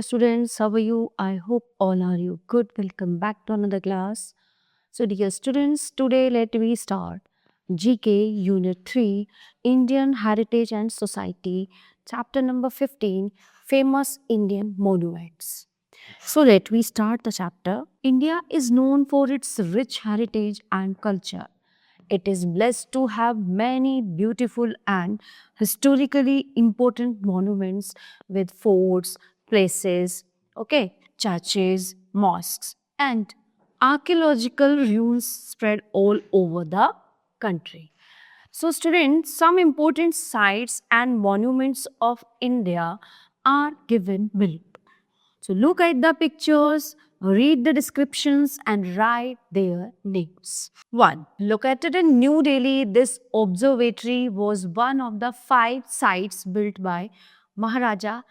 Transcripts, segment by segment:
dear students, how are you? I hope all are you good. Welcome back to another class. So dear students, today let me start GK Unit 3 Indian Heritage and Society, chapter number 15 Famous Indian Monuments. So let me start the chapter. India is known for its rich heritage and culture. It is blessed to have many beautiful and historically important monuments with forts, places, churches, mosques, and archaeological ruins spread all over the country. So, students, some important sites and monuments of India are given below. So look at the pictures, read the descriptions, and write their names. 1. Located in New Delhi, this observatory was one of the 5 sites built by Maharaja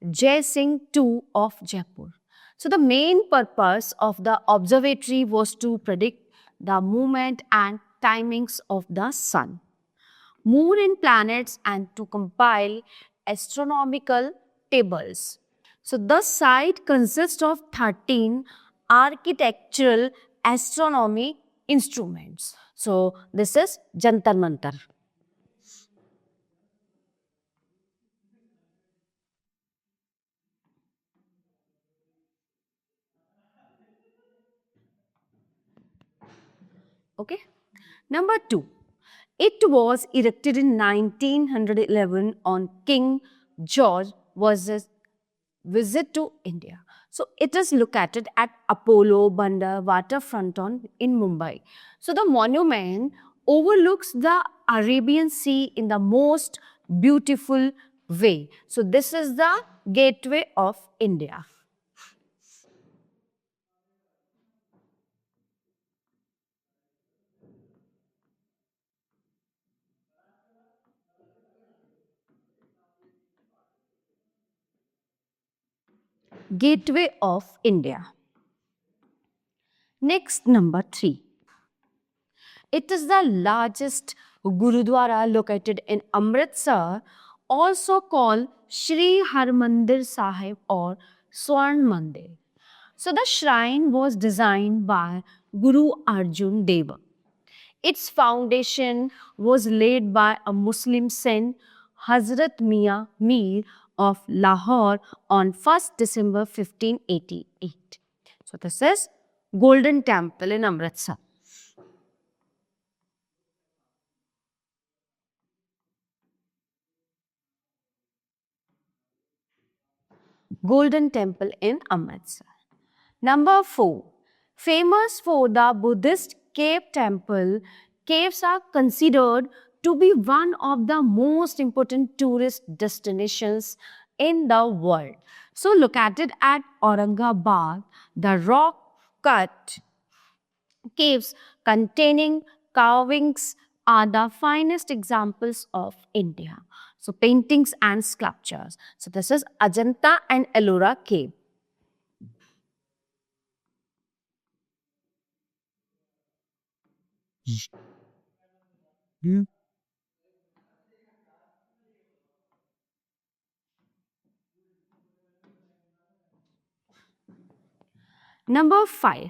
Jai Singh II of Jaipur. So the main purpose of the observatory was to predict the movement and timings of the sun, moon and planets, and to compile astronomical tables. So the site consists of 13 architectural astronomy instruments. So this is Jantar Mantar. Okay. Number 2. It was erected in 1911 on King George was visit to India. So it is located at Apollo Bandar waterfront in Mumbai. So the monument overlooks the Arabian Sea in the most beautiful way. So this is the gateway of India. Gateway of India. Next, number 3. It is the largest Gurudwara located in Amritsar, also called Shri Harmandir Sahib or Swarn Mandir. So the shrine was designed by Guru Arjun Deva. Its foundation was laid by a Muslim saint, Hazrat Mia Mir of Lahore on 1st December 1588. So this is Golden Temple in Amritsar. Golden Temple in Amritsar. Number 4. Famous for the Buddhist cave temple, caves are considered to be one of the most important tourist destinations in the world. So, located at Aurangabad, the rock cut caves containing carvings are the finest examples of India. So, paintings and sculptures. So, this is Ajanta and Ellora cave. Number 5.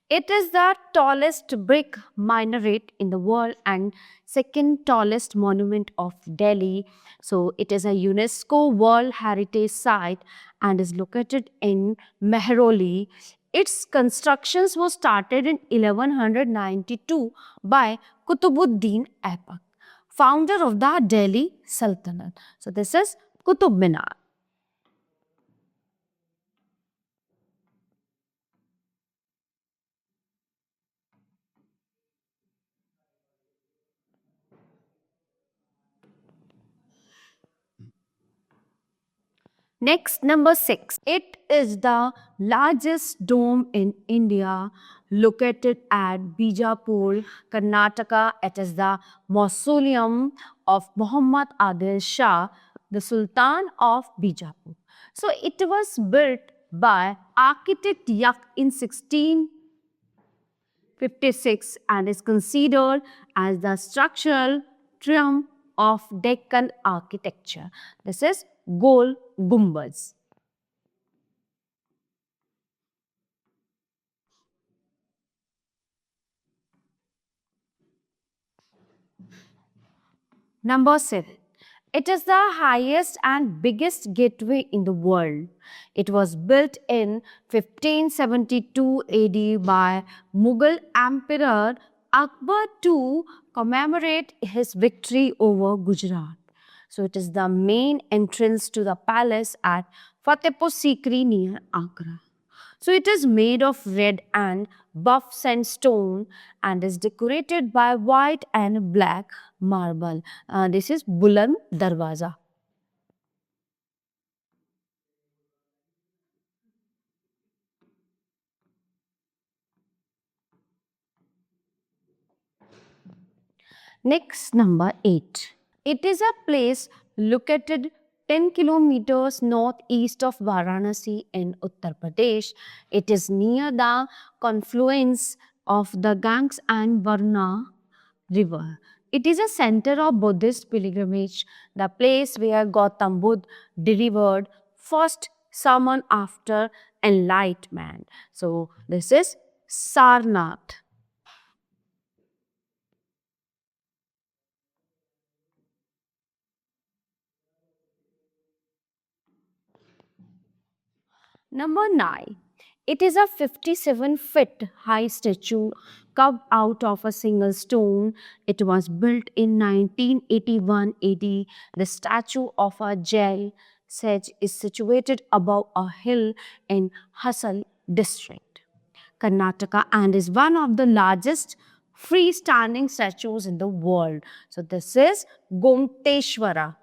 It is the tallest brick minaret in the world and second tallest monument of Delhi. So it is a UNESCO World Heritage Site and is located in Mehroli. Its constructions was started in 1192 by Kutubuddin Aibak, founder of the Delhi Sultanate. So this is Qutub Minar. Next, number 6. It is the largest dome in India, located at Bijapur, Karnataka. It is the mausoleum of Muhammad Adil Shah, the Sultan of Bijapur. So, it was built by architect Yak in 1656 and is considered as the structural triumph of Deccan architecture. This is Gol Gumbaz. Number 7. It is the highest and biggest gateway in the world. It was built in 1572 AD by Mughal Emperor Akbar to commemorate his victory over Gujarat. So it is the main entrance to the palace at Fatehpur Sikri near Agra. So it is made of red and buff sandstone and is decorated by white and black marble. This is Buland Darwaza. Next, number 8. It is a place located 10 kilometers northeast of Varanasi in Uttar Pradesh. It is near the confluence of the Ganges and Varna river. It is a center of Buddhist pilgrimage, the place where Gautam Buddha delivered first sermon after enlightenment. So this is Sarnath. Number 9. It is a 57-foot high statue carved out of a single stone. It was built in 1981 AD. The statue of a jail sage is situated above a hill in Hasal district, Karnataka, and is one of the largest freestanding statues in the world. So this is Gomteshwara.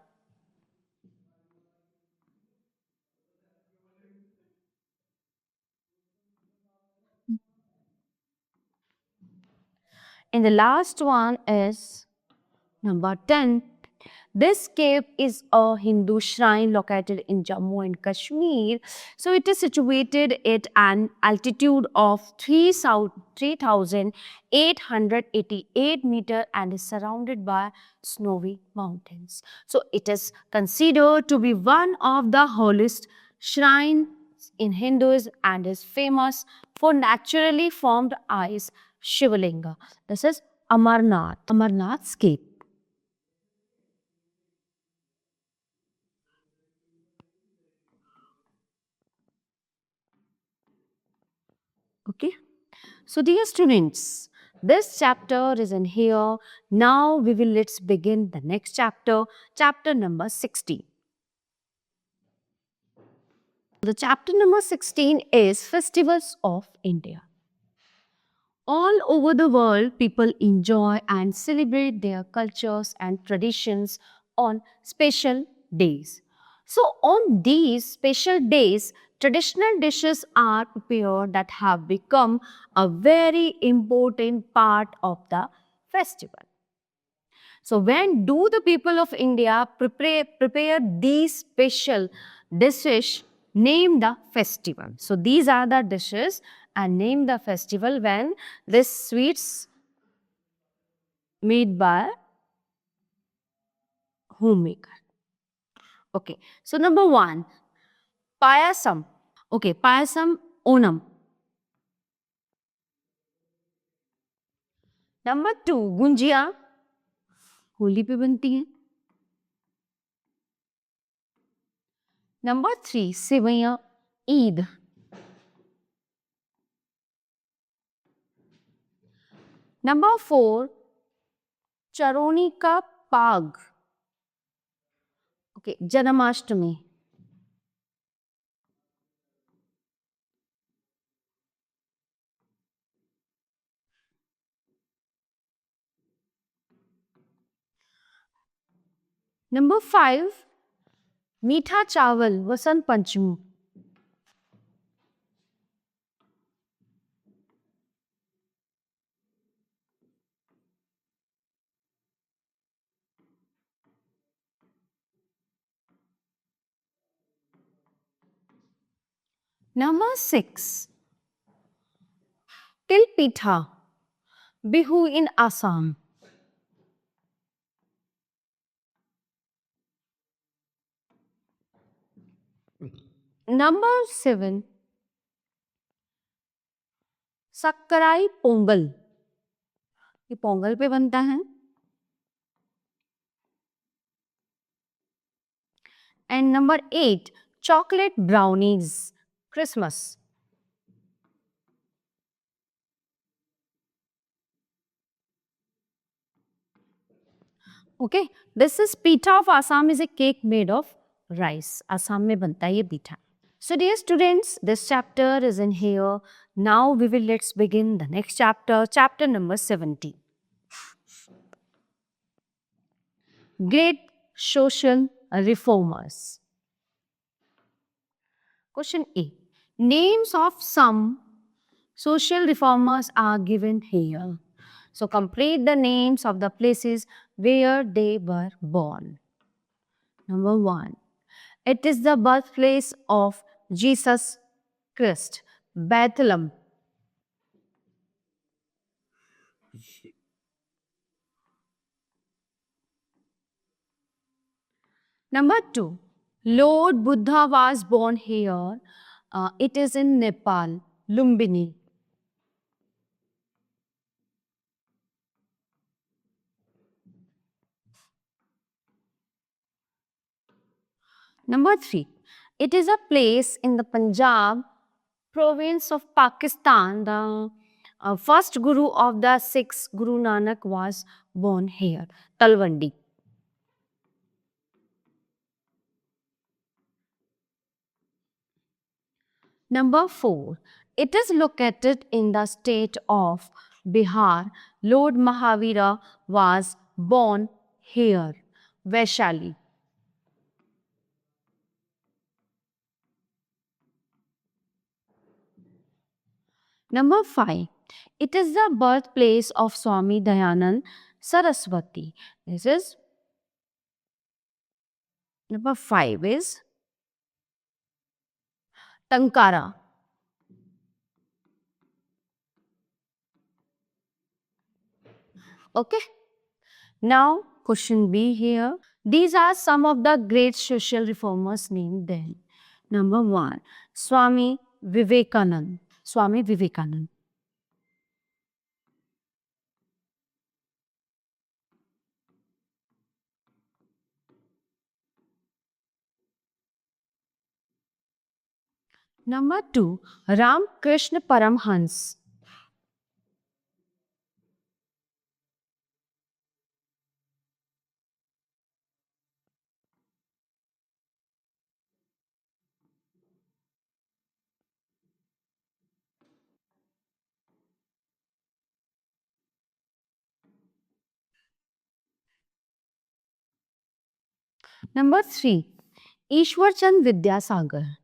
And the last one is number 10. This cave is a Hindu shrine located in Jammu and Kashmir. So it is situated at an altitude of 3,888 meter and is surrounded by snowy mountains. So it is considered to be one of the holiest shrines in Hinduism and is famous for naturally formed ice Shivalinga. This is Amarnath's cave. Okay. So dear students, this chapter is in here. Now let's begin the next chapter, chapter number 16. The chapter number 16 is Festivals of India. All over the world, people enjoy and celebrate their cultures and traditions on special days. So, on these special days, traditional dishes are prepared that have become a very important part of the festival. So, when do the people of India prepare these special dishes? Name the festival. So, these are the dishes and name the festival when this sweets made by homemaker. Okay. So, number 1, payasam. Okay, payasam Onam. Number 2, gujiya Holi पे बनती है. Number 3, सेवैयां Eid. Number 4, चरोनी का पाग. Okay, Janmashtami. Number 5, मीठा चावल Vasant Panchami. Number 6, til pitha, Bihu in Assam. Number 7, सक्कराई Pongal. ये पोंगल पे बनता है. And number 8, chocolate brownies, Christmas. Okay, this is pita of Assam is a cake made of rice. Assam में बनता है ये pita. So dear students, this chapter is in here. Now let's begin the next chapter, chapter number 70. Great social reformers. Question A. Names of some social reformers are given here. So complete the names of the places where they were born. Number 1. It is the birthplace of Jesus Christ, Bethlehem. Number 2. Lord Buddha was born here. It is in Nepal, Lumbini. Number 3. It is a place in the Punjab province of Pakistan. The first Guru of the Sikhs, Guru Nanak, was born here, Talwandi. Number 4. It is located in the state of Bihar. Lord Mahavira was born here, Vaishali. Number 5. It is the birthplace of Swami Dayanand Saraswati. This is number 5 is Tankara. Okay. Now, question B here. These are some of the great social reformers named then. Number 1, Swami Vivekanand. Swami Vivekanand. Number 2, Ram Krishna Paramhans. Number 3, Ishwar Chand Vidyasagar.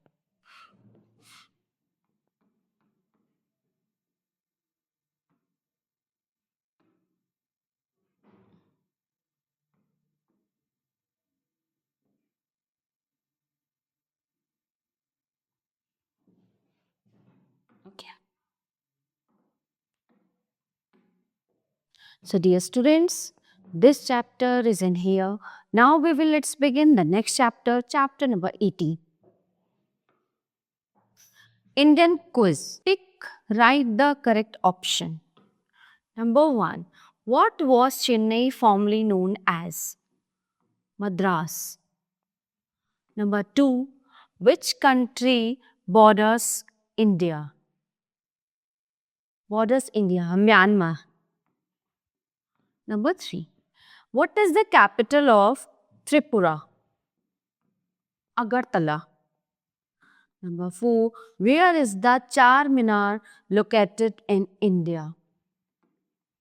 Okay. So dear students, this chapter is in here. Now let's begin the next chapter, chapter number 80. Indian quiz. Tick, write the correct option. Number 1. What was Chennai formerly known as? Madras. Number 2. Which country borders India? Borders India, Myanmar. Number 3. What is the capital of Tripura? Agartala. Number 4. Where is the Char Minar located in India?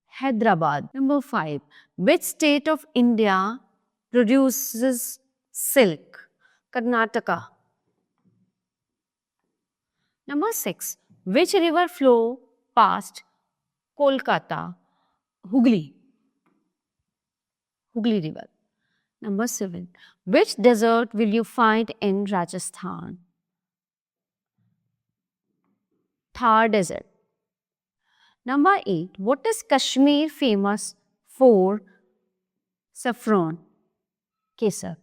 Hyderabad. Number 5. Which state of India produces silk? Karnataka. Number 6. Which river flow past Kolkata? Hooghly. Hooghly River. Number 7. Which desert will you find in Rajasthan? Thar Desert. Number 8. What is Kashmir famous for? Saffron. Kesar.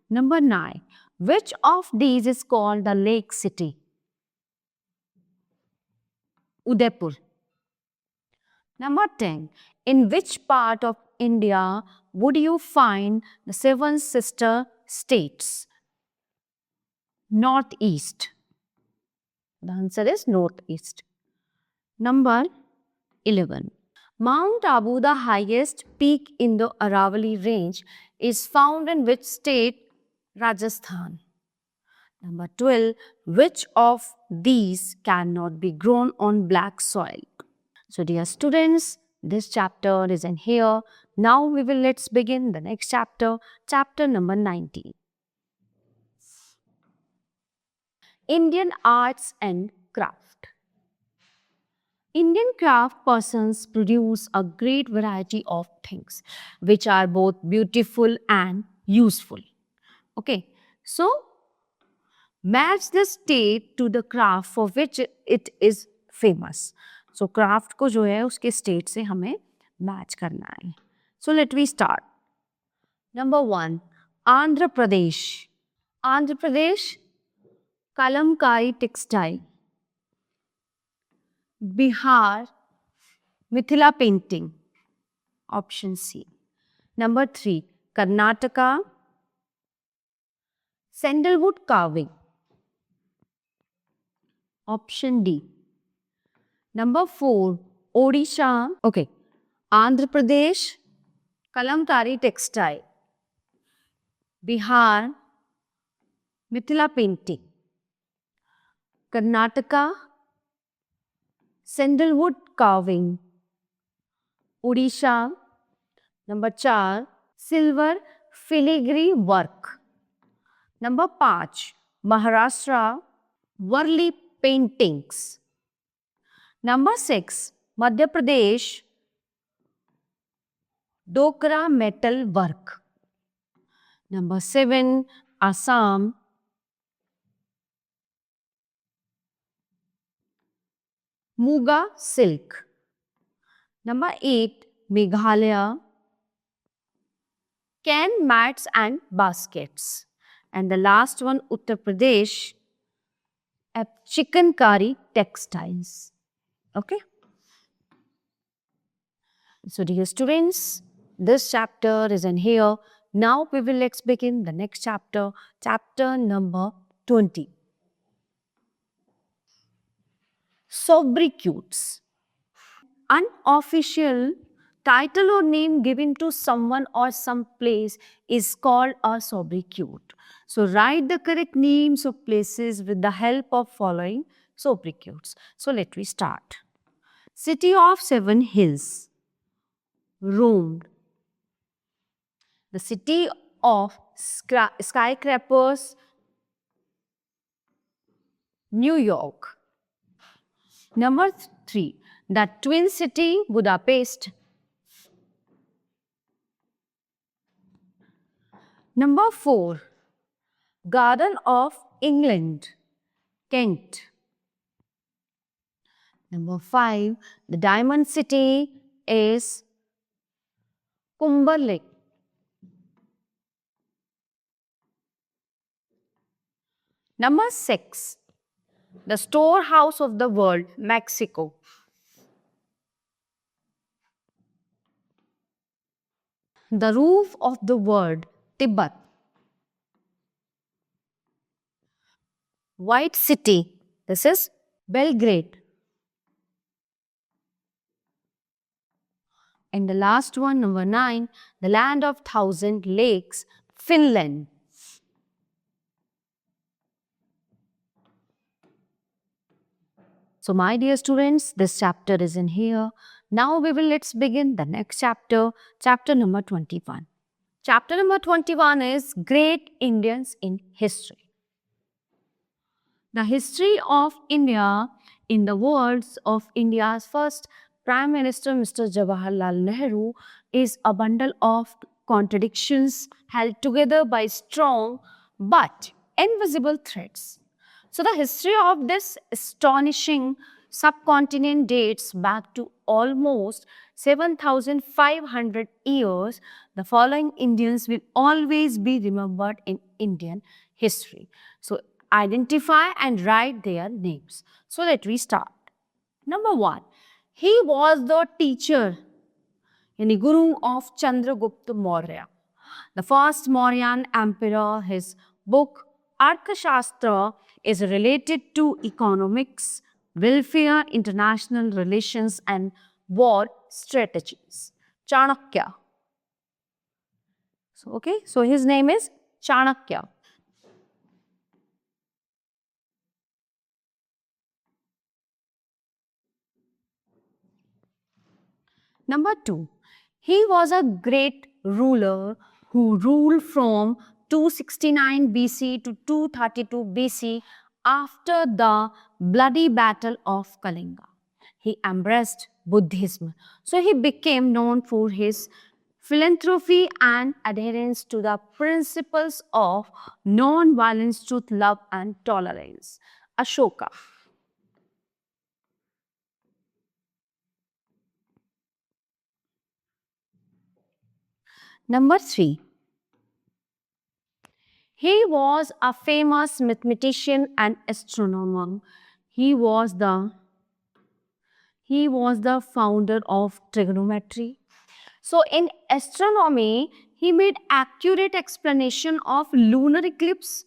Number 9. Which of these is called the lake city? Udaipur. Number 10. In which part of India would you find the seven sister states? Northeast. The answer is northeast. Number 11. Mount Abu, the highest peak in the Aravalli range, is found in which state? Rajasthan. Number 12. Which of these cannot be grown on black soil? So dear students, this chapter is in here. Now let's begin the next chapter, chapter number 19. Indian arts and craft. Indian craft persons produce a great variety of things which are both beautiful and useful. Okay, so match the state to the craft for which it is famous. So craft को जो है उसके state से हमें match करना है. So let we start. Number 1, Andhra Pradesh. Andhra Pradesh, kalamkari textile. Bihar, Mithila painting. Option C. Number 3, Karnataka, sandalwood carving. Option D. Number 4, Odisha. Okay. Andhra Pradesh, kalamkari textile. Bihar, Mithila painting. Karnataka, sandalwood carving. Odisha, number 4, silver filigree work. Number 5, Maharashtra, Varli paintings. Number 6, Madhya Pradesh, Dokra metal work. Number 7, Assam, Muga silk. Number 8, Meghalaya, can mats and baskets. And the last one, Uttar Pradesh, chikankari textiles. Okay. So dear students, this chapter is in here. Now let's begin the next chapter, chapter number 20. Sobriquets. Unofficial title or name given to someone or some place is called a sobriquet. So write the correct names of places with the help of following sobriquets. So let me start. City of Seven Hills, Rome. The city of skyscrapers, New York. Number 3, the twin city, Budapest. Number 4, Garden of England, Kent. Number 5, the diamond city is Kumberlake. Number 6, the storehouse of the world, Mexico. The roof of the world, Tibet. White city, this is Belgrade. And the last one, number 9, the land of thousand lakes, Finland. So my dear students, this chapter is in here. Now let's begin the next chapter, chapter number 21. Chapter number 21 is Great Indians in History. The history of India, in the words of India's first Prime Minister Mr. Jawaharlal Nehru, is a bundle of contradictions held together by strong but invisible threads. So the history of this astonishing subcontinent dates back to almost 7,500 years. The following Indians will always be remembered in Indian history. So identify and write their names. So let me start. Number 1, he was the teacher, yani Guru of Chandragupta Maurya, the first Mauryan emperor. His book Arthashastra is related to economics, welfare, international relations, and war strategies. Chanakya. So his name is Chanakya. Number two, he was a great ruler who ruled from 269 BC to 232 BC after the bloody battle of Kalinga. He embraced Buddhism, so he became known for his philanthropy and adherence to the principles of non-violence, truth, love, and tolerance. Ashoka. Number three, he was a famous mathematician and astronomer. He was the he was the founder of trigonometry. So in astronomy, he made accurate explanation of lunar eclipse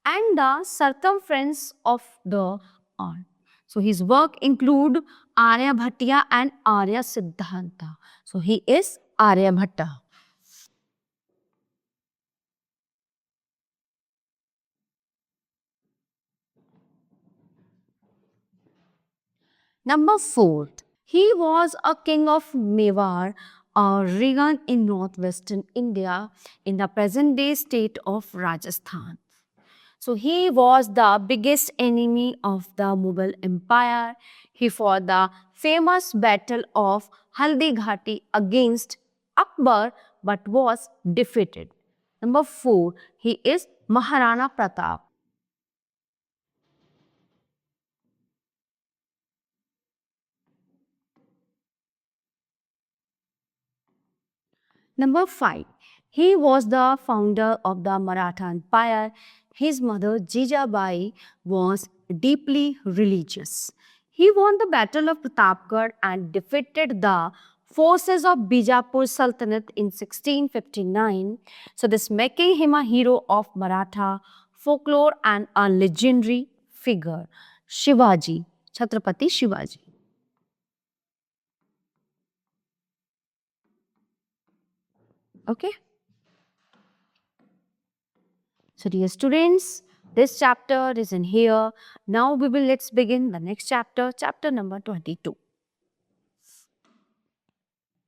and the circumference of the earth. So his work include Aryabhatiya and Arya Siddhanta. So he is Aryabhatta. Number four, he was a king of Mewar, a region in northwestern India in the present day state of Rajasthan. So he was the biggest enemy of the Mughal Empire. He fought the famous battle of Haldi Ghati against Akbar but was defeated. Number four, he is Maharana Pratap. Number five, he was the founder of the Maratha Empire. His mother Jijabai was deeply religious. He won the Battle of Pratapgarh and defeated the forces of Bijapur Sultanate in 1659. So, this making him a hero of Maratha folklore and a legendary figure. Shivaji, Chhatrapati Shivaji. Okay. So dear students, this chapter is in here. Now let's begin the next chapter, chapter number 22.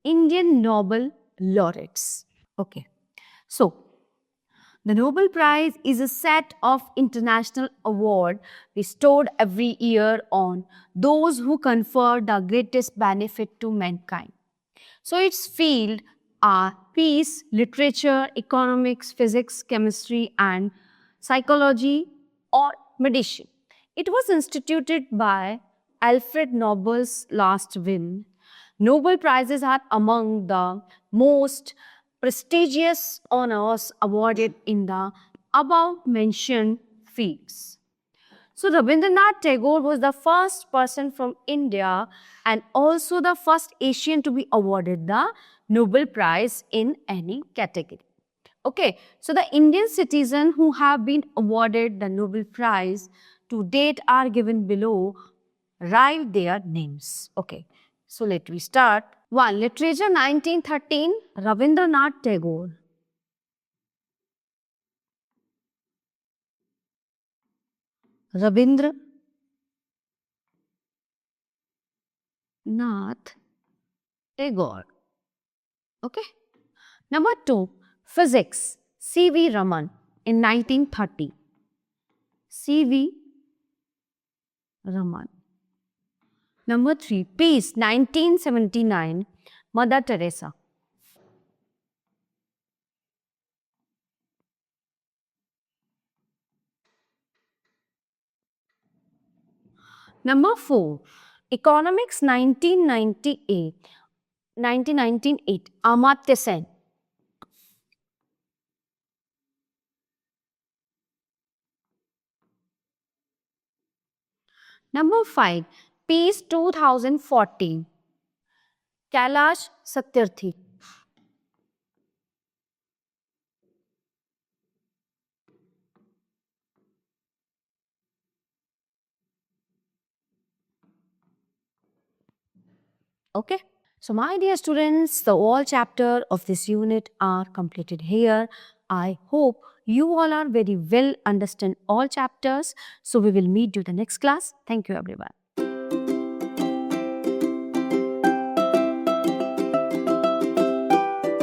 Indian Nobel Laureates. Okay. So the Nobel Prize is a set of international awards bestowed every year on those who confer the greatest benefit to mankind. So its field are peace, literature, economics, physics, chemistry, and psychology or medicine. It was instituted by Alfred Nobel's last will. Nobel Prizes are among the most prestigious honors awarded in the above mentioned fields. So Rabindranath Tagore was the first person from India and also the first Asian to be awarded the Nobel Prize in any category. Okay, so the Indian citizens who have been awarded the Nobel Prize to date are given below. Write their names. Okay, so let me start. 1. Literature 1913, Rabindranath Tagore. Rabindranath Tagore. Okay. Number 2, physics, C.V. Raman in 1930. C.V. Raman. Number 3, peace, 1979, Mother Teresa. Number 4, economics, 1998, Amartya Sen. Number 5, peace, 2014, Kailash Satyarthi. Okay. So my dear students, the all chapter of this unit are completed here. I hope you all are very well understand all chapters. So we will meet you the next class. Thank you everyone.